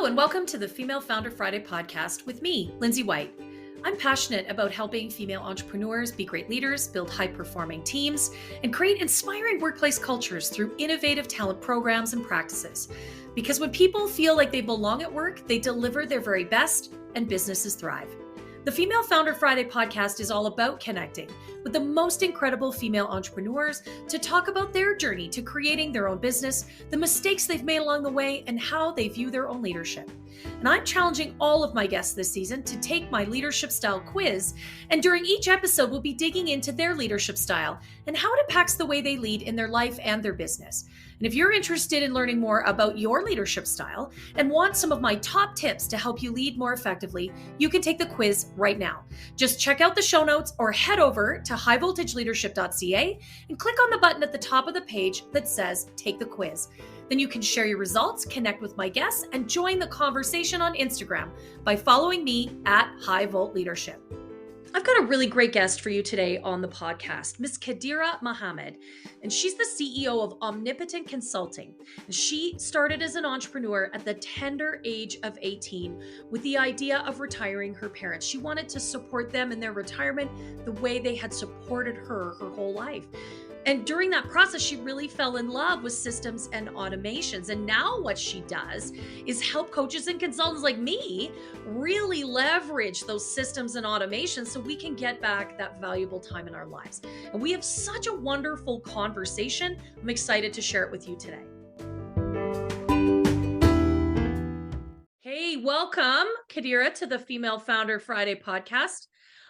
Hello, and welcome to the Female Founder Friday podcast with me, Lindsay White. I'm passionate about helping female entrepreneurs be great leaders, build high-performing teams, and create inspiring workplace cultures through innovative talent programs and practices. Because when people feel like they belong at work, they deliver their very best and businesses thrive. The Female Founder Friday podcast is all about connecting with the most incredible female entrepreneurs to talk about their journey to creating their own business, the mistakes they've made along the way, and how they view their own leadership. And I'm challenging all of my guests this season to take my leadership style quiz. And during each episode, we'll be digging into their leadership style and how it impacts the way they lead in their life and their business. And if you're interested in learning more about your leadership style and want some of my top tips to help you lead more effectively, you can take the quiz right now. Just check out the show notes or head over to highvoltageleadership.ca and click on the button at the top of the page that says Take the Quiz. Then you can share your results, connect with my guests, and join the conversation on Instagram by following me at High Volt Leadership. I've got a really great guest for you today on the podcast, Miss Khadirah Mohammed, and she's the CEO of Omnipotent Consulting. And she started as an entrepreneur at the tender age of 18 with the idea of retiring her parents. She wanted to support them in their retirement the way they had supported her whole life. And during that process, she really fell in love with systems and automations. And now what she does is help coaches and consultants like me really leverage those systems and automations so we can get back that valuable time in our lives. And we have such a wonderful conversation. I'm excited to share it with you today. Hey, welcome, Khadirah, to the Female Founder Friday podcast.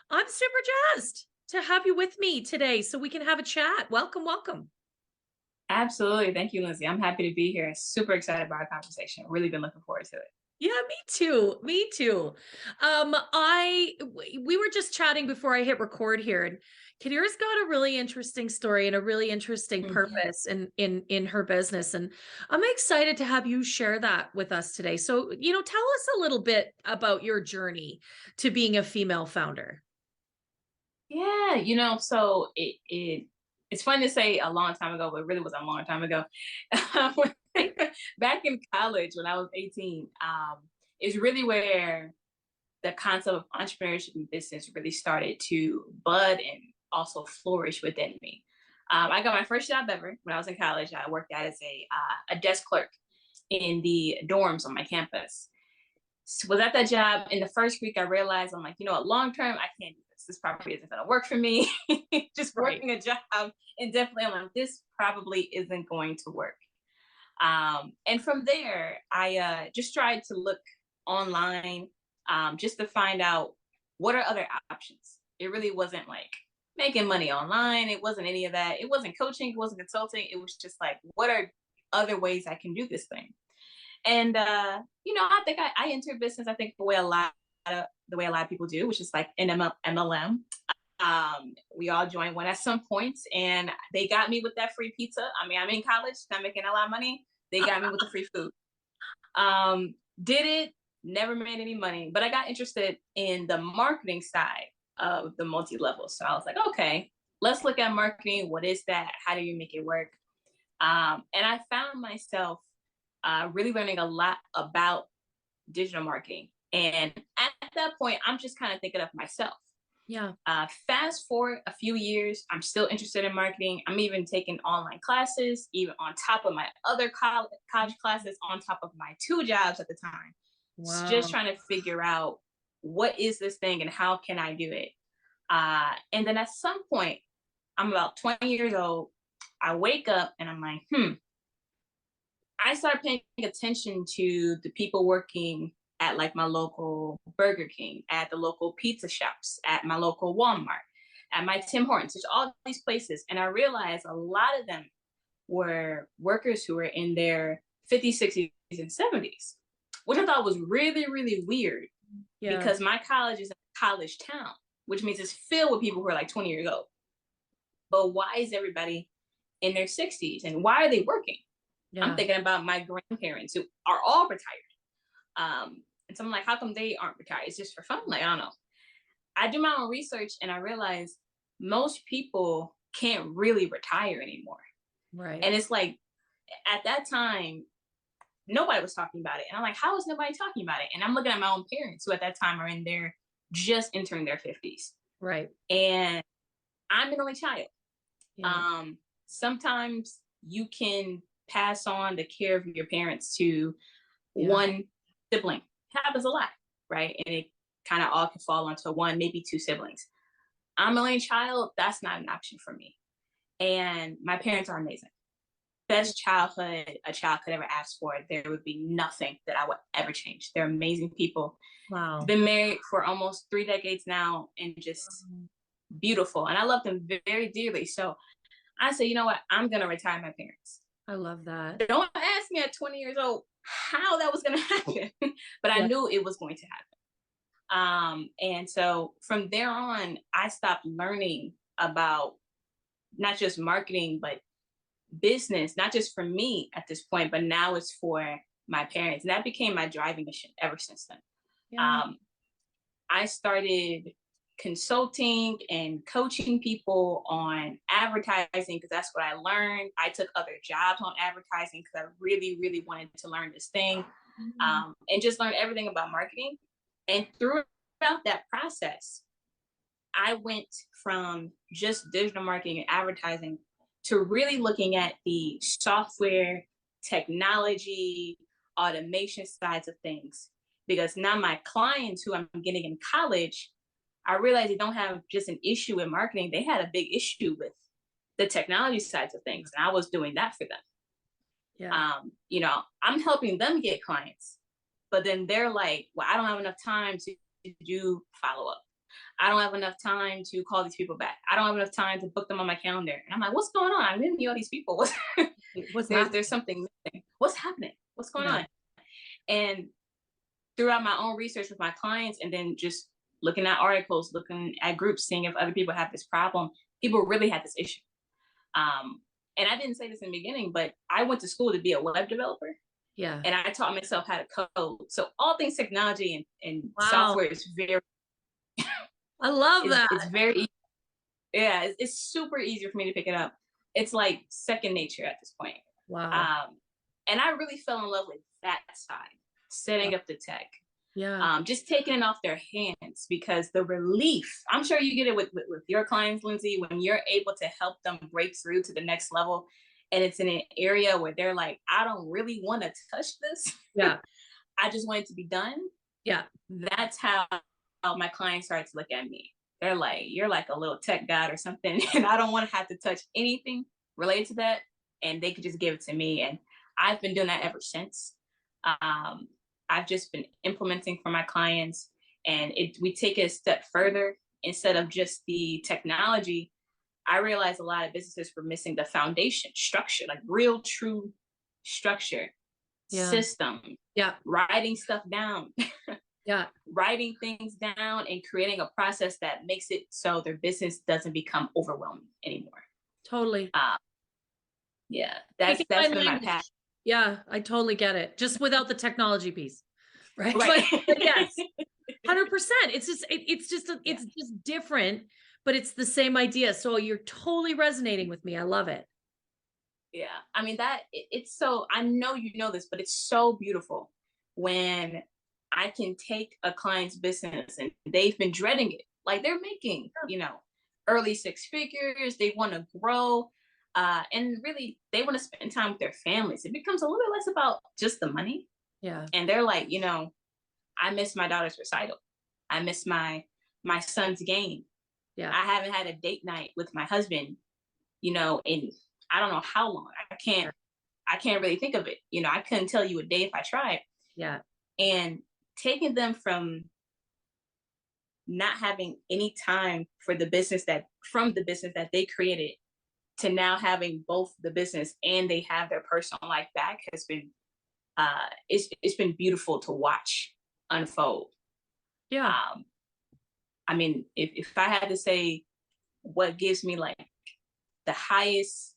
I'm super jazzed to have you with me today so we can have a chat. Welcome, welcome. Absolutely. Thank you, Lindsay. I'm happy to be here. Super excited about our conversation. Really been looking forward to it. Yeah, me too. Me too. We were just chatting before I hit record here, and Khadirah's got a really interesting story and a really interesting purpose in her business. And I'm excited to have you share that with us today. So, tell us a little bit about your journey to being a female founder. Yeah, so it's fun to say a long time ago, but it really was a long time ago. Back in college when I was 18, is really where the concept of entrepreneurship and business really started to bud and also flourish within me. I got my first job ever when I was in college. I worked out as a desk clerk in the dorms on my campus. So was at that job in the first week. I realized I'm like, long term, I can't do this. This probably isn't going to work for me. Just working a job indefinitely, I'm like, this probably isn't going to work. And from there, I just tried to look online just to find out what are other options. It really wasn't like making money online. It wasn't any of that. It wasn't coaching. It wasn't consulting. It was just like, what are other ways I can do this thing? And, I think I entered business, I think the way a lot of people do, which is like an MLM. We all joined one at some point, and they got me with that free pizza. I mean, I'm in college, not making a lot of money. They got me with the free food. Did it, never made any money, but I got interested in the marketing side of the multi-level. So I was like, okay, let's look at marketing. What is that? How do you make it work? And I found myself really learning a lot about digital marketing. And at that point, I'm just kind of thinking of myself. Yeah. Fast forward a few years, I'm still interested in marketing. I'm even taking online classes, even on top of my other college classes, on top of my 2 jobs at the time. Wow. Just trying to figure out what is this thing and how can I do it? And then at some point, I'm about 20 years old. I wake up and I'm like, I started paying attention to the people working at like my local Burger King, at the local pizza shops, at my local Walmart, at my Tim Hortons, just all these places. And I realized a lot of them were workers who were in their 50s, 60s, and 70s, which I thought was really, really weird because my college is a college town, which means it's filled with people who are like 20 years old. But why is everybody in their 60s and why are they working? Yeah. I'm thinking about my grandparents who are all retired. And so I'm like, how come they aren't retired? It's just for fun. Like, I don't know. I do my own research and I realize most people can't really retire anymore. Right. And it's like, at that time, nobody was talking about it. And I'm like, how is nobody talking about it? And I'm looking at my own parents who at that time are in their just entering their 50s. Right. And I'm an only child. Yeah. Sometimes you can pass on the care of your parents to one sibling. It happens a lot, right? And it kind of all can fall onto one, maybe two siblings. I'm an only child. That's not an option for me. And my parents are amazing. Best childhood a child could ever ask for. There would be nothing that I would ever change. They're amazing people. Wow. Been married for almost 3 decades now, and just beautiful. And I love them very dearly. So I say, you know what? I'm going to retire my parents. I love that. Don't ask me at 20 years old how that was going to happen, but I knew it was going to happen. And so from there on, I stopped learning about not just marketing, but business, not just for me at this point, but now it's for my parents. And that became my driving mission ever since then. Yeah. I started consulting and coaching people on advertising because that's what I learned. I took other jobs on advertising because I really, really wanted to learn this thing, and just learn everything about marketing. And throughout that process, I went from just digital marketing and advertising to really looking at the software, technology, automation sides of things. Because now my clients who I'm getting in college, I realized they don't have just an issue in marketing. They had a big issue with the technology sides of things. And I was doing that for them. Yeah. I'm helping them get clients, but then they're like, well, I don't have enough time to do follow up. I don't have enough time to call these people back. I don't have enough time to book them on my calendar. And I'm like, what's going on? I didn't meet all these people. There's something missing. What's happening? What's going on? And throughout my own research with my clients, and then just looking at articles, looking at groups, seeing if other people have this problem, people really had this issue. And I didn't say this in the beginning, but I went to school to be a web developer. Yeah. And I taught myself how to code. So all things technology and software is very, I love that. It's very easy. Yeah, it's super easy for me to pick it up. It's like second nature at this point. Wow. And I really fell in love with that side, setting up the tech. Yeah. Just taking it off their hands, because the relief, I'm sure you get it with your clients, Lindsay, when you're able to help them break through to the next level. And it's in an area where they're like, I don't really want to touch this. Yeah. I just want it to be done. Yeah. That's how my clients start to look at me. They're like, you're like a little tech god or something. And I don't want to have to touch anything related to that. And they could just give it to me. And I've been doing that ever since. I've just been implementing for my clients, and we take it a step further. Instead of just the technology, I realized a lot of businesses were missing the foundation structure, like real, true structure, system, writing stuff down, writing things down and creating a process that makes it so their business doesn't become overwhelming anymore. Totally. That's been my passion. Yeah, I totally get it. Just without the technology piece, right? But yes, 100%. It's just different, but it's the same idea. So you're totally resonating with me. I love it. Yeah, I mean it's so, I know you know this, but it's so beautiful when I can take a client's business and they've been dreading it. Like they're making, early six figures. They want to grow. And really, they want to spend time with their families. It becomes a little bit less about just the money. Yeah. And they're like, I miss my daughter's recital. I miss my son's game. Yeah. I haven't had a date night with my husband, in I don't know how long. I can't really think of it. I couldn't tell you a day if I tried. Yeah. And taking them from not having any time for the business that they created, to now having both the business and they have their personal life back has been, it's been beautiful to watch unfold. Yeah. I mean, if I had to say what gives me like the highest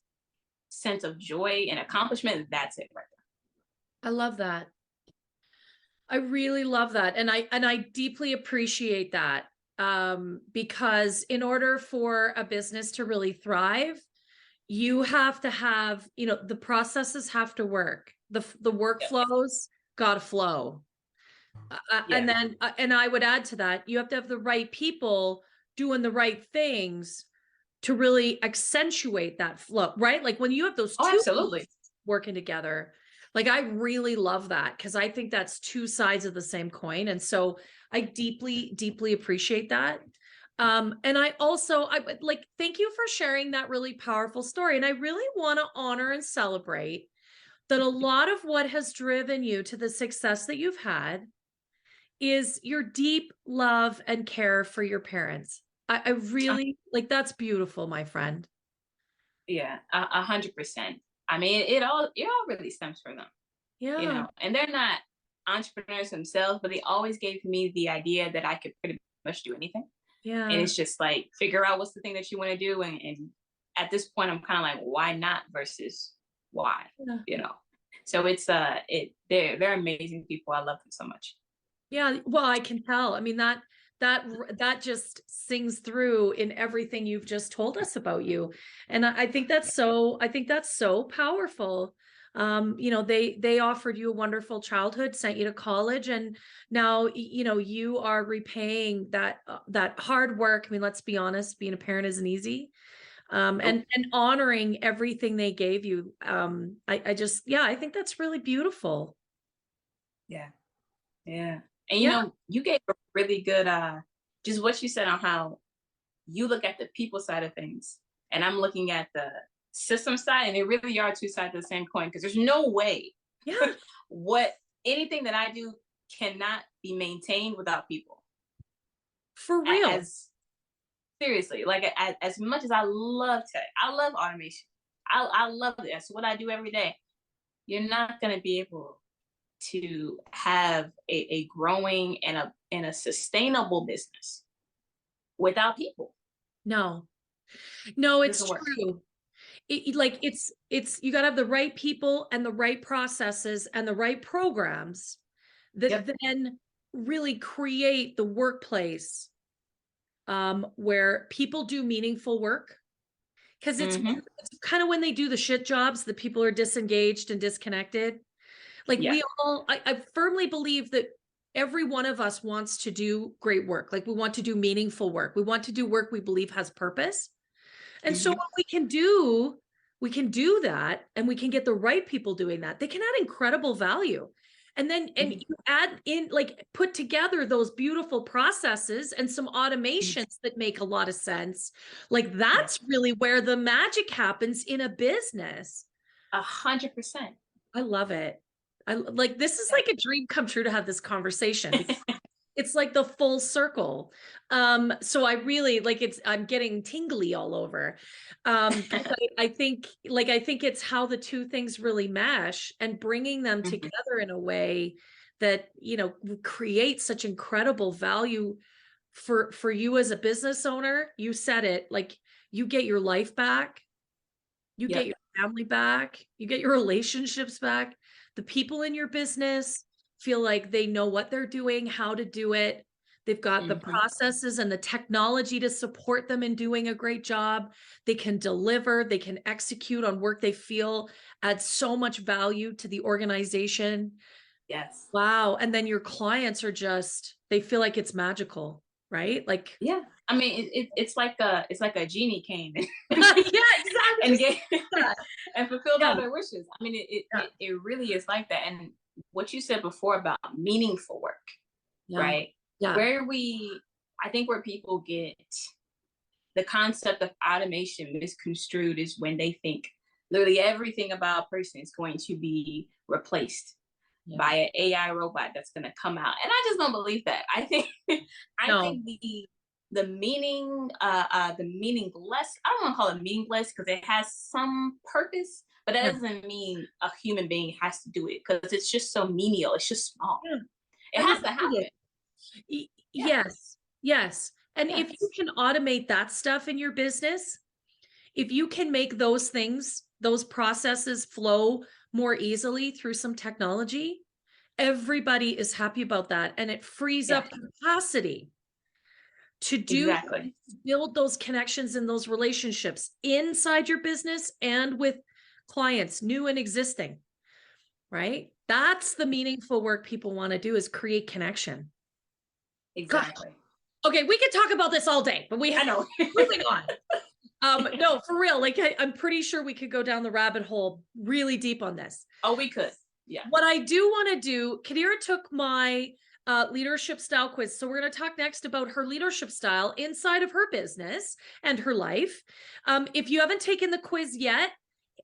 sense of joy and accomplishment, that's it right there. I love that. I really love that. And I deeply appreciate that. Because in order for a business to really thrive, you have to have, the processes have to work. The Yep. workflows gotta flow. And Yeah. then, and I would add to that, you have to have the right people doing the right things to really accentuate that flow, right? Like when you have those Oh, two absolutely. working together, like I really love that because I think that's two sides of the same coin. And so I deeply, deeply appreciate that. And I would like, thank you for sharing that really powerful story. And I really want to honor and celebrate that a lot of what has driven you to the success that you've had is your deep love and care for your parents. I Uh, really like that's beautiful, my friend. yeah, 100%. I mean, it all really stems from them, Yeah. and they're not entrepreneurs themselves, but they always gave me the idea that I could pretty much do anything. And Yeah. it's just like figure out what's the thing that you want to do, and at this point, I'm kind of like, why not versus why, Yeah. you know. So it's they're amazing people. I love them so much. Yeah, well, I can tell. I mean, that just sings through in everything you've just told us about you. And I think that's so powerful. They offered you a wonderful childhood, sent you to college, and now you are repaying that hard work. I mean, let's be honest, being a parent isn't easy. Nope. And honoring everything they gave you. I just, yeah, I think that's really beautiful. Yeah. Yeah. And Yeah. you gave a really good just what you said on how you look at the people side of things, and I'm looking at the system side, and they really are two sides of the same coin, because there's no way Yeah. what anything that I do cannot be maintained without people. For real. As seriously, like as much as I love tech, I love automation. I love it. That's what I do every day. You're not going to be able to have a growing and a sustainable business without people. No, no, It it's doesn't work. true. Like it's you got to have the right people and the right processes and the right programs that Yep. then really create the workplace where people do meaningful work. Because Mm-hmm. it's kind of when they do the shit jobs that people are disengaged and disconnected. Like Yeah. I firmly believe that every one of us wants to do great work. Like we want to do meaningful work. We want to do work we believe has purpose. And so Mm-hmm. what we can do that and we can get the right people doing that. They can add incredible value. And Mm-hmm. you add in like put together those beautiful processes and some automations that make a lot of sense. Like Yeah. that's really where the magic happens in a business. 100%. I love it. I like this is Yeah. like a dream come true to have this conversation because it's like the full circle. So I really like I'm getting tingly all over. Because I think it's how the two things really mesh and bringing them Mhm. together in a way that, creates such incredible value for you as a business owner. You said it, like you get your life back, you get Yep. your family back, you get your relationships back. The people in your business feel like they know what they're doing, how to do it. They've got the Mm-hmm. processes and the technology to support them in doing a great job. They can deliver, they can execute on work they feel adds so much value to the organization. Yes. Wow. And then your clients are just, they feel like it's magical, right? Like, Yeah. I mean, it's like a genie came yeah, exactly. and gave Yeah. and fulfilled Yeah. all their wishes. I mean, Yeah. it really is like that. And what you said before about meaningful work, Yeah. right? Yeah. Where I think where people get the concept of automation misconstrued is when they think literally everything about a person is going to be replaced Yeah. by an AI robot that's going to come out. And I just don't believe that. I think I No. think the meaningless, I don't want to call it meaningless because it has some purpose, but that Yeah. doesn't mean a human being has to do it, because it's just so menial. It's just small. Yeah. It I has love to happen. it. Yeah. Yes. Yes. And if you Yes. can automate that stuff in your business, if you can make those things, those processes flow more easily through some technology, everybody is happy about that. And it frees Yeah. up capacity to Exactly. build those connections and those relationships inside your business and with clients, new and existing, right? That's the meaningful work people want to do, is create connection. Exactly. God. Okay, we could talk about this all day, but we have, I know. moving on. No, for real. Like I'm pretty sure we could go down the rabbit hole really deep on this. Oh, we could. Yeah. What I do want to do, Khadirah took my leadership style quiz. So we're going to talk next about her leadership style inside of her business and her life. If you haven't taken the quiz yet,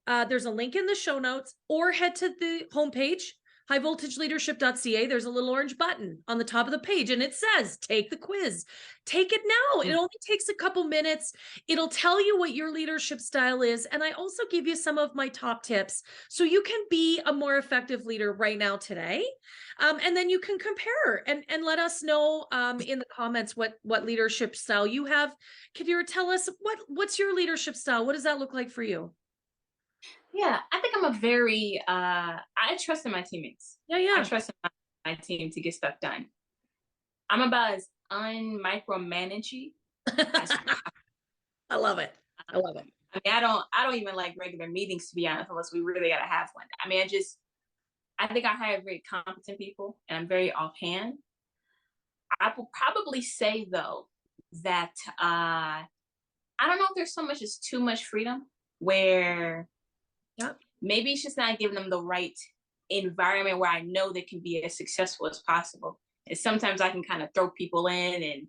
there's a link in the show notes, or head to the homepage, highvoltageleadership.ca. There's a little orange button on the top of the page and it says, take the quiz. Take it now. It only takes a couple minutes. It'll tell you what your leadership style is. And I also give you some of my top tips so you can be a more effective leader right now today. And then you can compare and let us know in the comments what leadership style you have. Khadirah, tell us what's your leadership style? What does that look like for you? Yeah, I think I'm a very, I trust in my teammates. Yeah. I trust in my team to get stuff done. I'm about as unmicromanagey as I love it. I love it. I mean, I don't even like regular meetings, to be honest, unless we really got to have one. I mean, I think I hire very competent people and I'm very offhand. I will probably say though, that, I don't know if there's so much as too much freedom where maybe it's just not giving them the right environment where I know they can be as successful as possible. And sometimes I can kind of throw people in and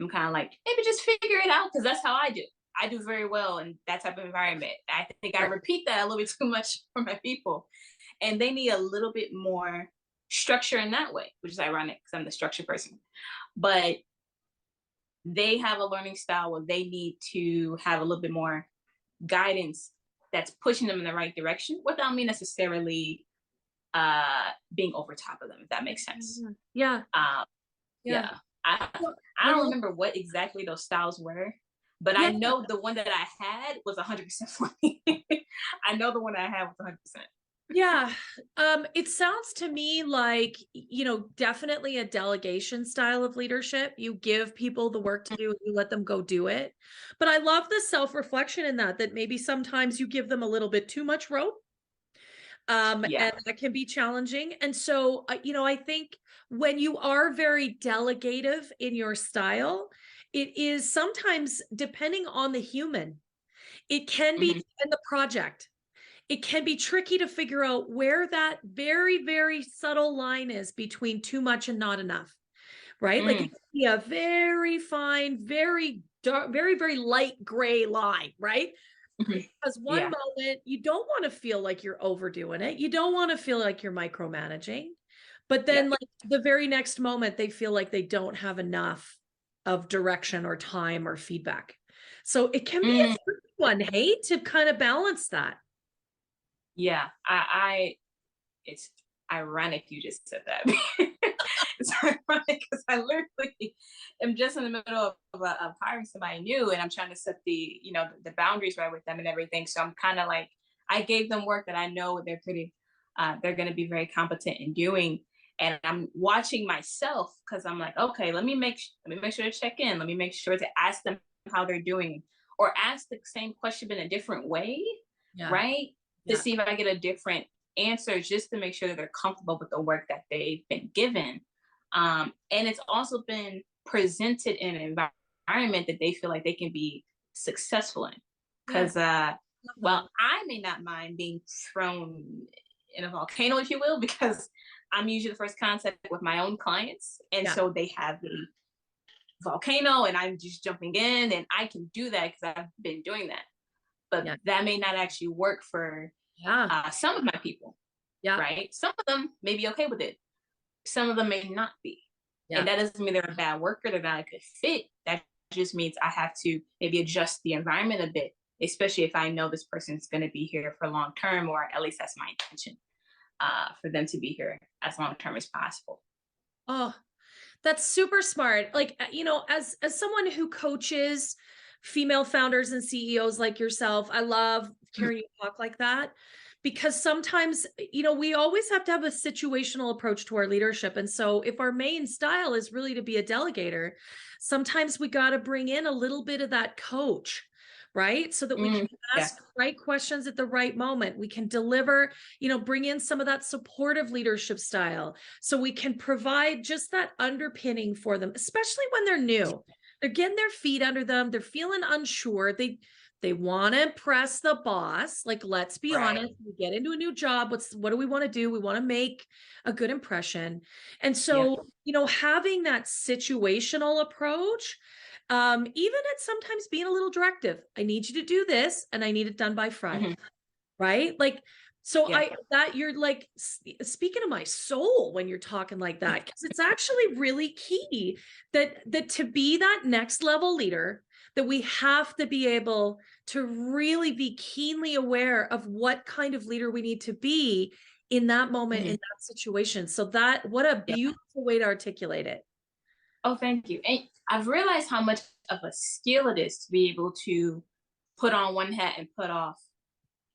I'm kind of like, maybe just figure it out, because that's how I do. I do very well in that type of environment. I think I repeat that a little bit too much for my people. And they need a little bit more structure in that way, which is ironic because I'm the structure person. But they have a learning style where they need to have a little bit more guidance that's pushing them in the right direction without me necessarily being over top of them, if that makes sense. Yeah. Yeah. I don't remember what exactly those styles were, but I know the one that I had was 100% for me. I know the one I had was 100%. Yeah. It sounds to me like, definitely a delegation style of leadership. You give people the work to do and you let them go do it. But I love the self-reflection in that maybe sometimes you give them a little bit too much rope. And that can be challenging. And so, I think when you are very delegative in your style, it is sometimes, depending on the human, it can be in the project. It can be tricky to figure out where that very, very subtle line is between too much and not enough, right? Like it can be a very fine, very dark, very, very light gray line, right? Because one moment you don't want to feel like you're overdoing it. You don't want to feel like you're micromanaging. But then like the very next moment, they feel like they don't have enough of direction or time or feedback. So it can be a tricky one, hey, to kind of balance that. Yeah, it's ironic you just said that. It's ironic because I literally am just in the middle of hiring somebody new and I'm trying to set the boundaries right with them and everything. So I'm kind of like, I gave them work that I know they're going to be very competent in doing. And I'm watching myself because I'm like, okay, let me make sure to check in. Let me make sure to ask them how they're doing, or ask the same question in a different way, right? To see if I get a different answer, just to make sure that they're comfortable with the work that they've been given. And it's also been presented in an environment that they feel like they can be successful in. Because, well, I may not mind being thrown in a volcano, if you will, because I'm usually the first contact with my own clients. And so they have the volcano and I'm just jumping in, and I can do that because I've been doing that. But that may not actually work for some of my people, right? Some of them may be okay with it. Some of them may not be. And that doesn't mean they're a bad worker, they're not a good fit. That just means I have to maybe adjust the environment a bit, especially if I know this person's going to be here for long term, or at least that's my intention, for them to be here as long term as possible. Oh, that's super smart. Like, as someone who coaches female founders and CEOs like yourself, I love hearing you talk like that, because sometimes, we always have to have a situational approach to our leadership. And so if our main style is really to be a delegator, sometimes we got to bring in a little bit of that coach, right? So that we can Yeah. ask the right questions at the right moment. We can deliver, bring in some of that supportive leadership style. So we can provide just that underpinning for them, especially when they're new. They're getting their feet under them. They're feeling unsure. They want to impress the boss. Like, let's be honest, we get into a new job. What do we want to do? We want to make a good impression. And so, having that situational approach, even at sometimes being a little directive, I need you to do this and I need it done by Friday. Right? Like, so you're like speaking to my soul when you're talking like that, because it's actually really key that to be that next level leader, that we have to be able to really be keenly aware of what kind of leader we need to be in that moment, in that situation. So what a beautiful way to articulate it. Oh, thank you. And I've realized how much of a skill it is to be able to put on one hat and put off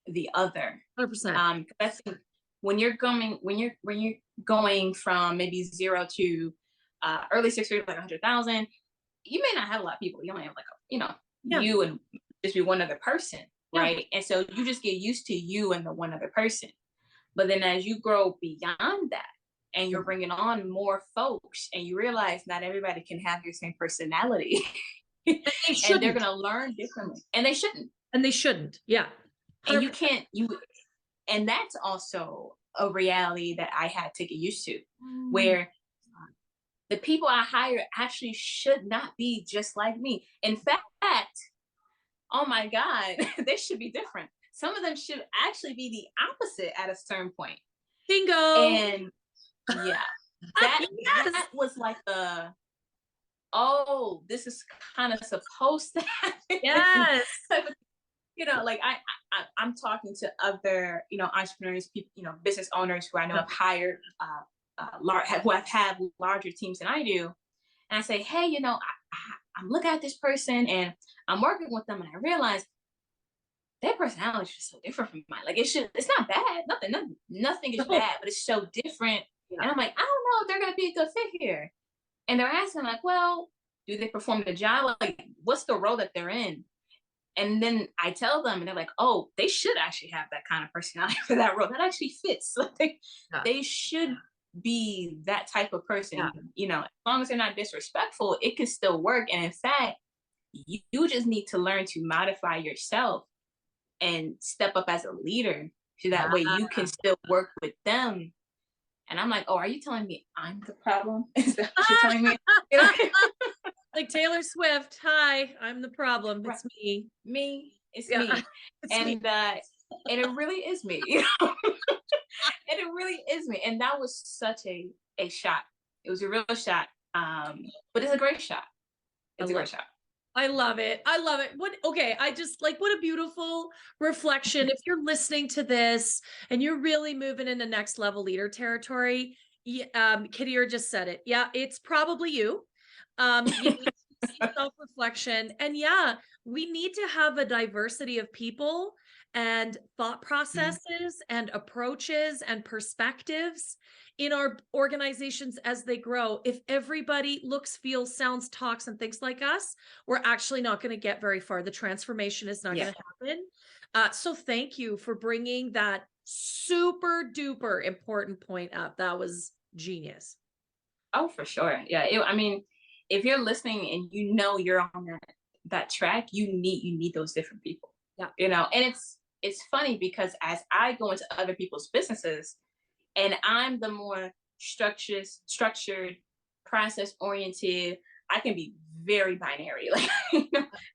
the other. 100%. I think when you're going from maybe 0 to early six figures, like 100,000, you may not have a lot of people. You only have like you and just be one other person, right? And so you just get used to you and the one other person. But then as you grow beyond that, and you're bringing on more folks, and you realize not everybody can have your same personality, and they're going to learn differently, and they shouldn't. Yeah. 100%. And that's also a reality that I had to get used to, where the people I hire actually should not be just like me. In fact, oh my God, they should be different. Some of them should actually be the opposite at a certain point. Bingo. And that was like this is kind of supposed to happen. Yes. Like I'm talking to other, entrepreneurs, people, business owners who I know have hired, who have had larger teams than I do. And I say, hey, I'm looking at this person and I'm working with them, and I realize their personality is just so different from mine. Like, it's not bad. Nothing is bad, but it's so different. Yeah. And I'm like, I don't know if they're going to be a good fit here. And they're asking, like, well, do they perform the job? Like, what's the role that they're in? And then I tell them, and they're like, oh, they should actually have that kind of personality for that role. That actually fits. Like, they should be that type of person. As long as they're not disrespectful, it can still work. And in fact, you just need to learn to modify yourself and step up as a leader, so that way you can still work with them. And I'm like, oh, are you telling me I'm the problem? Is that what you're telling me? Like Taylor Swift, hi, I'm the problem. It's me. It's me. And it really is me. And it really is me. And that was such a shot. It was a real shot. But it's a great shot. It's a great shot. I love it. What a beautiful reflection. If you're listening to this and you're really moving into next level leader territory, Khadirah just said it. Yeah, it's probably you. You need to see self-reflection. And we need to have a diversity of people and thought processes and approaches and perspectives in our organizations as they grow. If everybody looks, feels, sounds, talks, and thinks like us, we're actually not going to get very far. The transformation is not going to happen. So thank you for bringing that super duper important point up. That was genius. Oh, for sure. Yeah. If you're listening and you're on that track, you need those different people. Yeah. And it's funny because as I go into other people's businesses, and I'm the more structured, process-oriented, I can be very binary,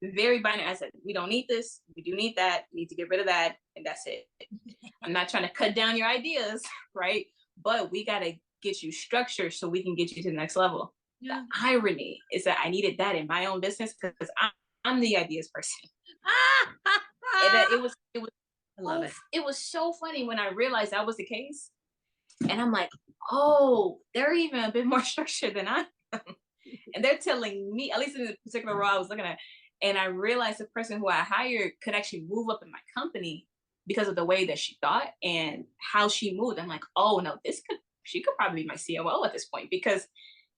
very binary. I said, we don't need this, we do need that, we need to get rid of that, and that's it. I'm not trying to cut down your ideas, right? But we got to get you structured so we can get you to the next level. Yeah. The irony is that I needed that in my own business because I'm the ideas person. And it was I love it. It was so funny when I realized that was the case. And I'm like, oh, they're even a bit more structured than I am. And they're telling me, at least in the particular role I was looking at, and I realized the person who I hired could actually move up in my company because of the way that she thought and how she moved. I'm like, oh no, she could probably be my COO at this point, because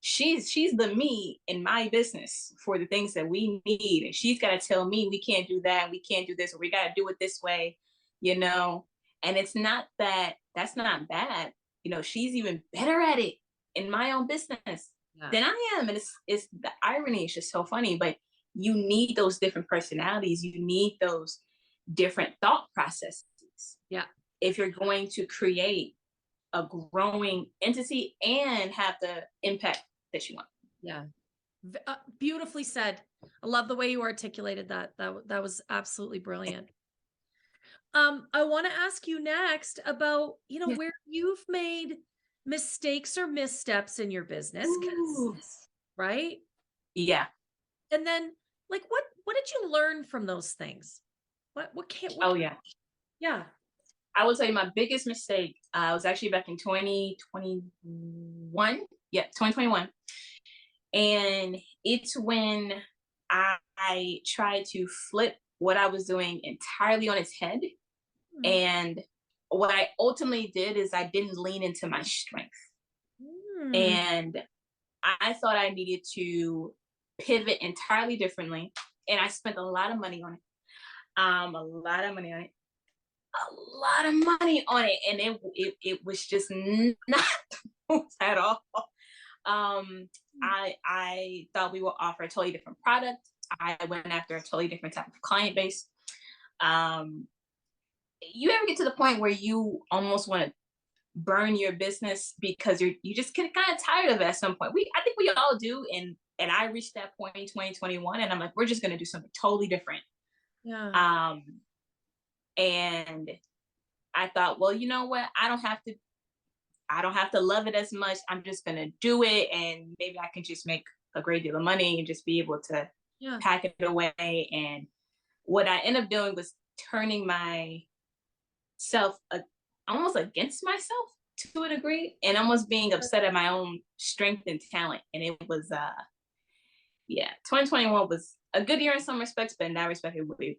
she's the me in my business for the things that we need. And she's got to tell me we can't do that, we can't do this, or we got to do it this way, you know? And it's not that that's not bad. You know, she's even better at it in my own business than I am. And it's the irony is just so funny, but you need those different personalities. You need those different thought processes. Yeah. If you're going to create a growing entity and have the impact that you want. Yeah. Beautifully said. I love the way you articulated that. That was absolutely brilliant. I want to ask you next about, you know, where you've made mistakes or missteps in your business, right? Yeah. And then, like, what did you learn from those things? Yeah. I will tell you my biggest mistake was actually back in 2021. Yeah, 2021. And it's when I tried to flip what I was doing entirely on its head. Mm. And what I ultimately did is I didn't lean into my strength. Mm. And I thought I needed to pivot entirely differently. And I spent a lot of money on it. And it was just not at all. I thought we would offer a totally different product. I went after a totally different type of client base. You ever get to the point where you almost want to burn your business because you just get kind of tired of it at some point? I think we all do. And I reached that point in 2021 and I'm like, we're just going to do something totally different. Yeah. And I thought, well, you know what? I don't have to love it as much. I'm just going to do it. And maybe I can just make a great deal of money and just be able to pack it away. And what I ended up doing was turning myself almost against myself to a degree, and almost being upset at my own strength and talent. And it was, 2021 was a good year in some respects, but in that respect, it would be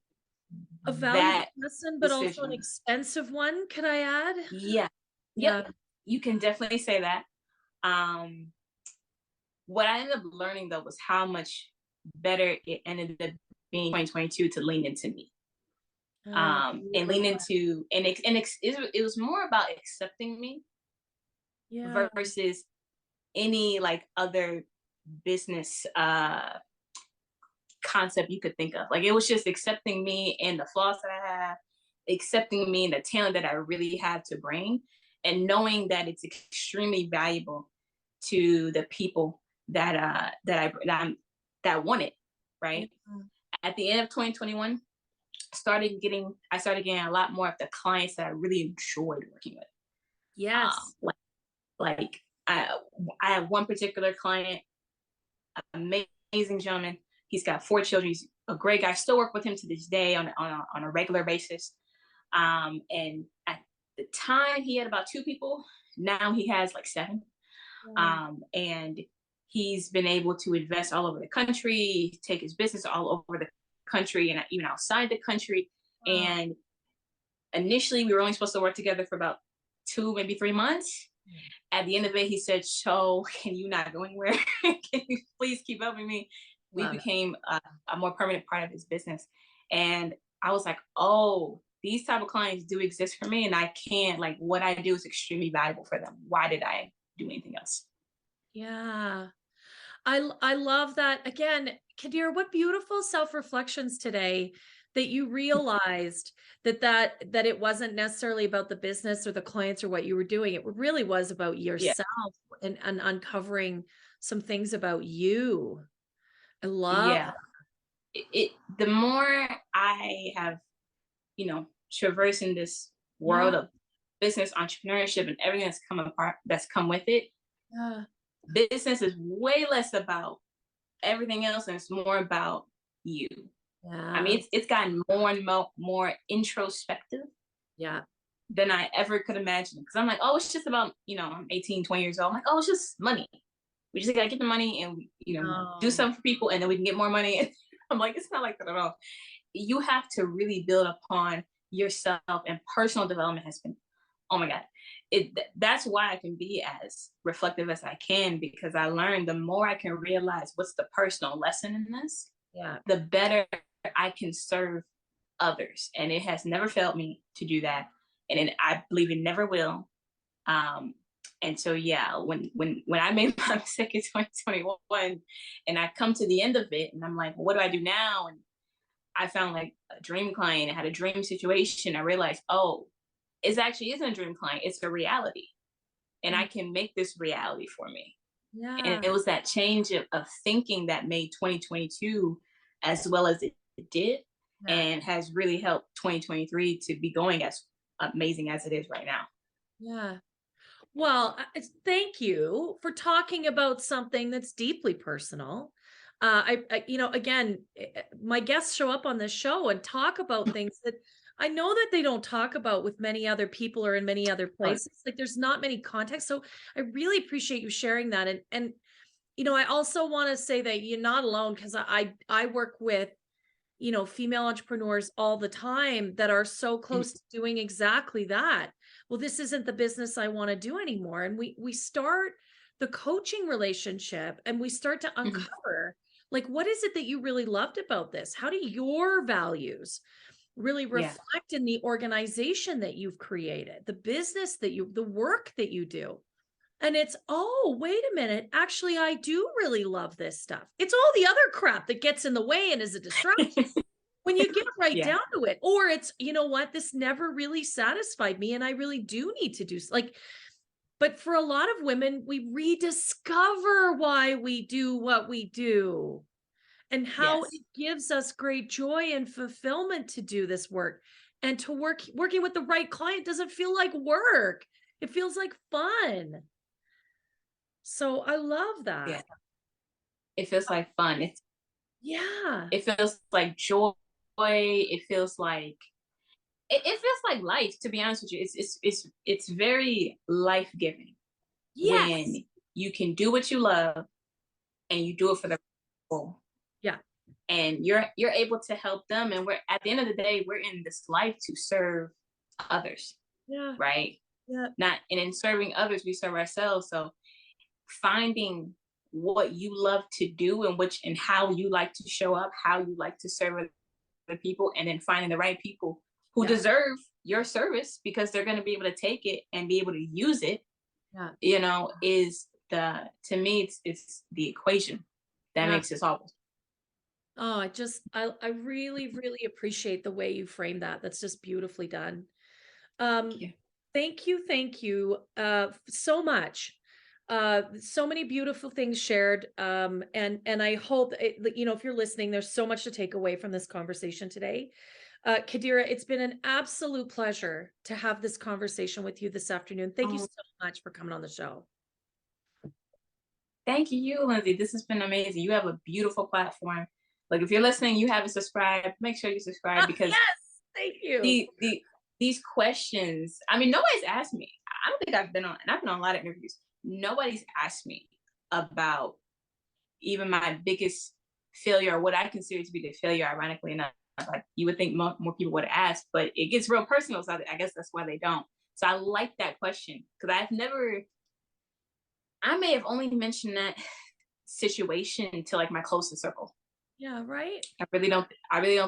a valuable lesson, but also an expensive one. Could I add? Yeah. Yep. You can definitely say that. What I ended up learning though was how much better it ended up being 2022 to lean into me. And lean into, it was more about accepting me versus any like other business concept you could think of. Like, it was just accepting me and the flaws that I have, accepting me and the talent that I really have to bring, and knowing that it's extremely valuable to the people that want it, right? Mm-hmm. At the end of 2021, I started getting a lot more of the clients that I really enjoyed working with. Yes. I have one particular client, amazing gentleman. He's got 4 children. He's a great guy. I still work with him to this day on a regular basis. And at the time he had about 2 people. Now he has like 7. And he's been able to invest all over the country, take his business all over the country and even outside the country. And initially we were only supposed to work together for about 2, maybe 3 months. At the end of it, he said, "So can you not go anywhere? Can you please keep helping me?" We became a more permanent part of his business. And I was like, oh, these type of clients do exist for me. And I can't, like, what I do is extremely valuable for them. Why did I do anything else? Yeah. I love that. Again, Khadirah, what beautiful self-reflections today that you realized that it wasn't necessarily about the business or the clients or what you were doing. It really was about yourself and uncovering some things about you. I love it. The more I have, traversed in this world of business, entrepreneurship, and everything that's come with it. Business is way less about everything else, and it's more about you. I mean, it's gotten more and more introspective than I ever could imagine. Because I'm like, oh, it's just about, I'm 18, 20 years old. I'm like, oh, it's just money. We just gotta get the money and, do something for people, and then we can get more money. And I'm like, it's not like that at all. You have to really build upon yourself, and personal development has been, oh my God. That's why I can be as reflective as I can, because I learned the more I can realize what's the personal lesson in this, Yeah. the better I can serve others. And it has never failed me to do that. And I believe it never will. And so, yeah, when I made my mistake in 2021 and I come to the end of it and I'm like, well, what do I do now? And I found like a dream client, I had a dream situation. I realized, oh, it actually isn't a dream client, it's a reality. And I can make this reality for me. Yeah. And it was that change of thinking that made 2022 as well as it did, and has really helped 2023 to be going as amazing as it is right now. Yeah. Well, thank you for talking about something that's deeply personal. Again, my guests show up on this show and talk about things that I know that they don't talk about with many other people or in many other places. Like there's not many contexts. So I really appreciate you sharing that. And I also want to say that you're not alone, because I work with, female entrepreneurs all the time that are so close to doing exactly that. Well, this isn't the business I want to do anymore. And we start the coaching relationship and we start to uncover, like, what is it that you really loved about this? How do your values really reflect in the organization that you've created, the business the work that you do? And it's, oh, wait a minute. Actually, I do really love this stuff. It's all the other crap that gets in the way and is a distraction when you get right down to it. Or it's, you know what, this never really satisfied me and I really do need to do but for a lot of women, we rediscover why we do what we do and how it gives us great joy and fulfillment to do this work, and to working with the right client doesn't feel like work. It feels like fun. So I love that. Yeah. It feels like fun. It feels like joy. It feels like life, to be honest with you. It's very life-giving when you can do what you love and you do it for the people. Yeah. And you're able to help them. And we're, at the end of the day, we're in this life to serve others. Yeah. Right. Yeah. And in serving others, we serve ourselves. So finding what you love to do and how you like to show up, how you like to serve other people, and then finding the right people who deserve your service, because they're going to be able to take it and be able to use it. Is to me, it's the equation that makes this all. Oh, I really, really appreciate the way you frame that. That's just beautifully done. Thank you so much. So many beautiful things shared. And I hope, if you're listening, there's so much to take away from this conversation today. Khadirah, it's been an absolute pleasure to have this conversation with you this afternoon. Thank you so much for coming on the show. Thank you, Lindsay. This has been amazing. You have a beautiful platform. Like, if you're listening, you haven't subscribed, make sure you subscribe, because thank you. These questions, I mean, nobody's asked me. I don't think I've been on a lot of interviews. Nobody's asked me about even my biggest failure, or what I consider to be the failure, ironically enough. Like, you would think more people would have asked, but it gets real personal. So I guess that's why they don't. So I like that question, because I may have only mentioned that situation to like my closest circle. Yeah, right. I really don't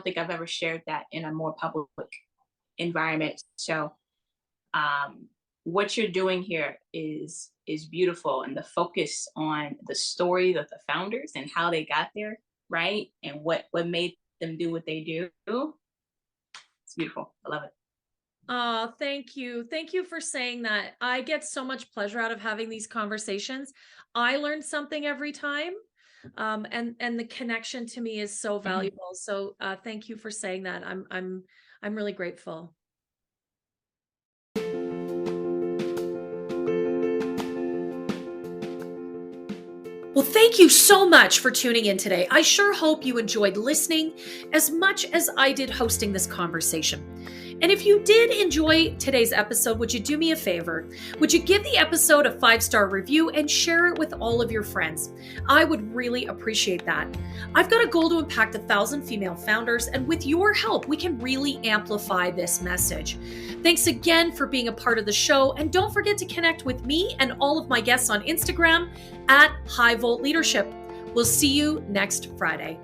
think I've ever shared that in a more public environment. So what you're doing here is beautiful, and the focus on the stories of the founders and how they got there, right? And what made them do what they do. It's beautiful. I love it. Oh, thank you. Thank you for saying that. I get so much pleasure out of having these conversations. I learn something every time. And the connection to me is so valuable. So thank you for saying that. I'm really grateful. Well, thank you so much for tuning in today. I sure hope you enjoyed listening as much as I did hosting this conversation. And if you did enjoy today's episode, would you do me a favor? Would you give the episode a 5-star review and share it with all of your friends? I would really appreciate that. I've got a goal to impact 1,000 female founders, and with your help, we can really amplify this message. Thanks again for being a part of the show, and don't forget to connect with me and all of my guests on Instagram at High Volt Leadership. We'll see you next Friday.